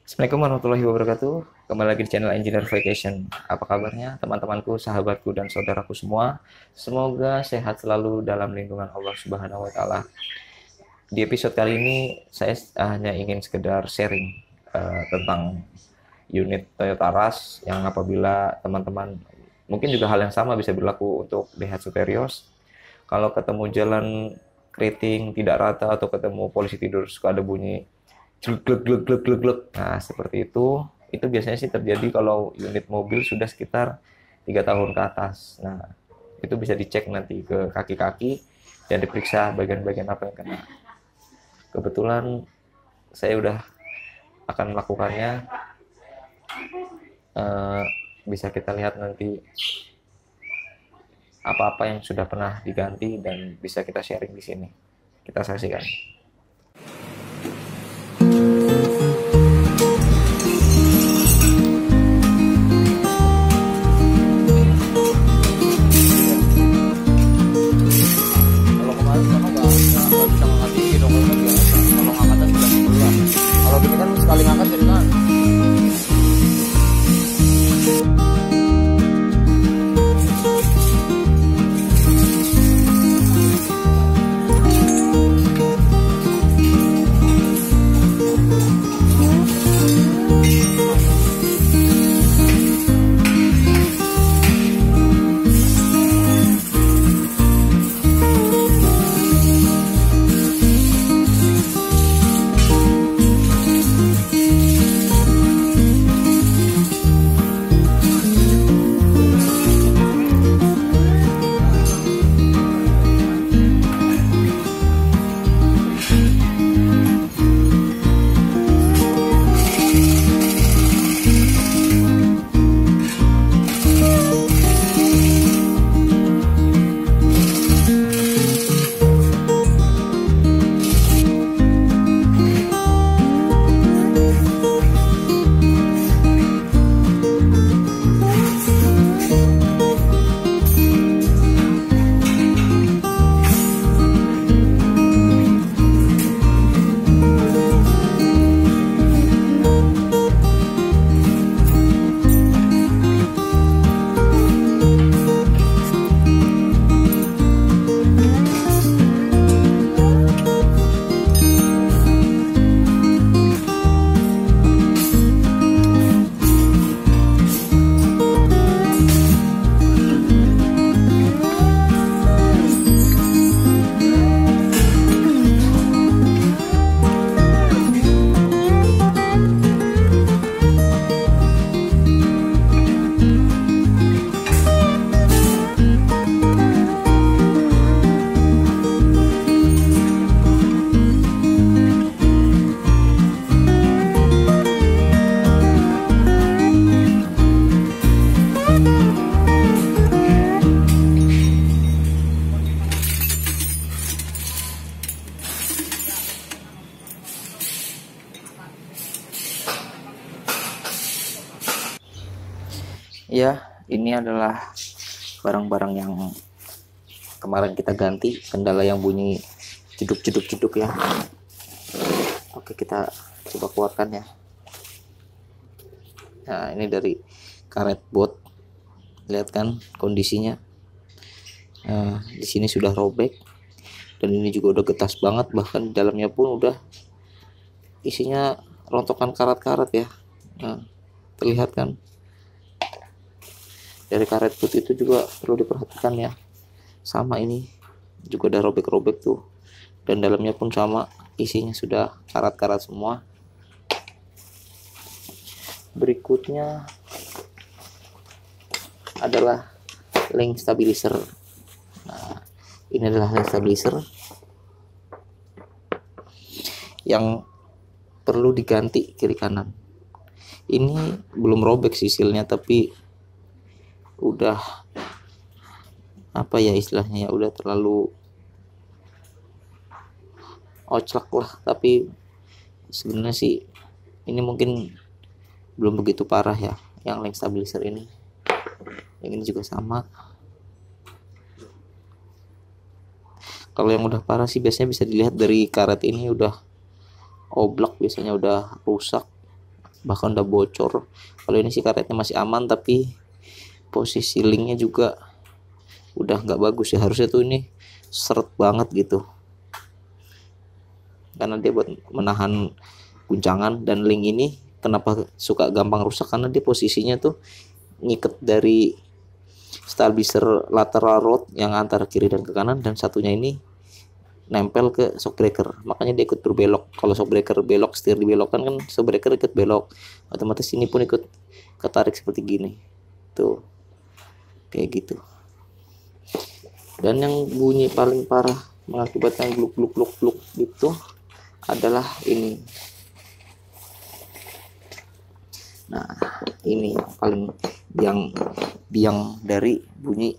Assalamualaikum warahmatullahi wabarakatuh. Kembali lagi di channel Engineer Vacation. Apa kabarnya teman-temanku, sahabatku, dan saudaraku semua? Semoga sehat selalu dalam lindungan Allah Subhanahu wa taala. Di episode kali ini saya hanya ingin sekedar sharing tentang unit Toyota Rush yang apabila teman-teman mungkin juga hal yang sama bisa berlaku untuk Daihatsu Terios. Kalau ketemu jalan keriting tidak rata atau ketemu polisi tidur suka ada bunyi glek glek glek glek glek glek. Nah, seperti itu biasanya sih terjadi kalau unit mobil sudah sekitar 3 tahun ke atas. Nah, itu bisa dicek nanti ke kaki-kaki dan diperiksa bagian-bagian apa yang kena. Kebetulan saya udah akan melakukannya. Eh, Bisa kita lihat nanti apa-apa yang sudah pernah diganti dan bisa kita sharing di sini. Kita saksikan. Kalau kemarin kan nggak bisa ngangkat tinggi dong, kalau biasa. Kalau ngangkatan sudah sebelah. Kalau gini kan sekali ngangkat jadi kan. Ya, ini adalah barang-barang yang kemarin kita ganti. Kendala yang bunyi jeduk-jeduk-jeduk ya. Oke, kita coba keluarkan ya. Nah, ini dari karet bot. Lihat kan kondisinya. Nah, di sini sudah robek dan ini juga udah getas banget, bahkan di dalamnya pun udah isinya rontokan karat-karat ya. Nah, terlihat kan? Dari karet bot itu juga perlu diperhatikan ya. Sama ini juga udah robek-robek tuh, dan dalamnya pun sama, isinya sudah karat-karat semua. Berikutnya adalah link stabilizer. Nah, ini adalah link stabilizer yang perlu diganti kiri kanan. Ini belum robek sih sealnya, tapi udah apa ya istilahnya ya, udah terlalu oclak lah. Tapi sebenarnya sih ini mungkin belum begitu parah ya, yang link stabilizer ini. Yang ini juga sama. Kalau yang udah parah sih biasanya bisa dilihat dari karet ini udah oblak, biasanya udah rusak bahkan udah bocor. Kalau ini sih karetnya masih aman, tapi posisi linknya juga udah nggak bagus ya. Harusnya tuh ini seret banget gitu, karena dia buat menahan guncangan. Dan link ini kenapa suka gampang rusak, karena dia posisinya tuh ngiket dari stabilizer lateral rod yang antara kiri dan ke kanan, dan satunya ini nempel ke shockbreaker, makanya dia ikut berbelok. Kalau shockbreaker belok, setir dibelokkan kan shockbreaker ikut belok, otomatis ini pun ikut ketarik seperti gini tuh, kayak gitu. Dan yang bunyi paling parah mengakibatkan gluk gluk gluk gluk gitu adalah ini. Nah, ini paling biang dari bunyi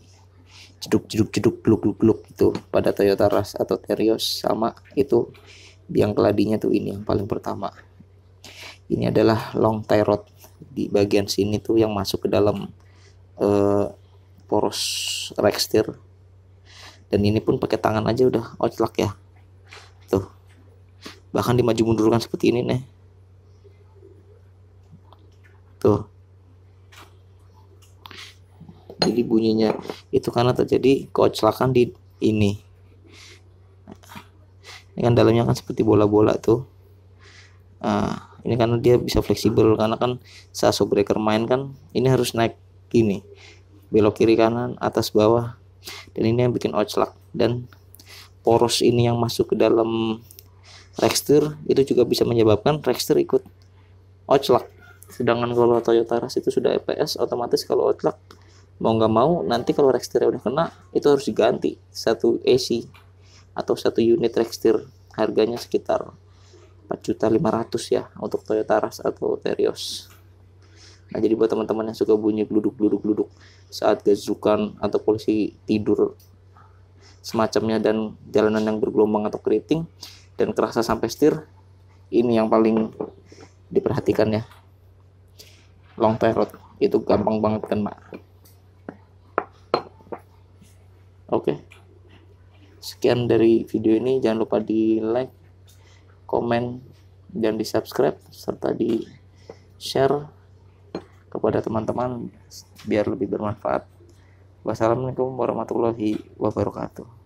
jeduk jeduk jeduk gluk gluk gluk itu pada Toyota Rush atau Terios. Sama itu biang keladinya tuh, ini yang paling pertama. Ini adalah long tie rod di bagian sini tuh yang masuk ke dalam poros rack steer. Dan ini pun pakai tangan aja udah oclak ya tuh, bahkan dimaju mundurkan seperti ini nih tuh. Jadi bunyinya itu karena terjadi keoclakan di ini. Ini kan dalamnya kan seperti bola-bola tuh. Ini karena dia bisa fleksibel, karena kan saat shockbreaker main kan ini harus naik gini, belok kiri kanan atas bawah, dan ini yang bikin oclak. Dan poros ini yang masuk ke dalam rack steer itu juga bisa menyebabkan rack steer ikut oclak. Sedangkan kalau Toyota Rush itu sudah EPS, otomatis kalau oclak mau nggak mau nanti kalau rack steer udah kena itu harus diganti satu AC atau satu unit rack steer, harganya sekitar 4.500.000 ya untuk Toyota Rush atau Terios. Nah, jadi buat teman-teman yang suka bunyi gluduk saat gazukan atau polisi tidur semacamnya, dan jalanan yang bergelombang atau keriting dan kerasa sampai setir, ini yang paling diperhatikan ya, long tie rod itu gampang banget kena. Oke, sekian dari video ini. Jangan lupa di like, komen, dan di subscribe, serta di share kepada teman-teman biar lebih bermanfaat. Wassalamualaikum warahmatullahi wabarakatuh.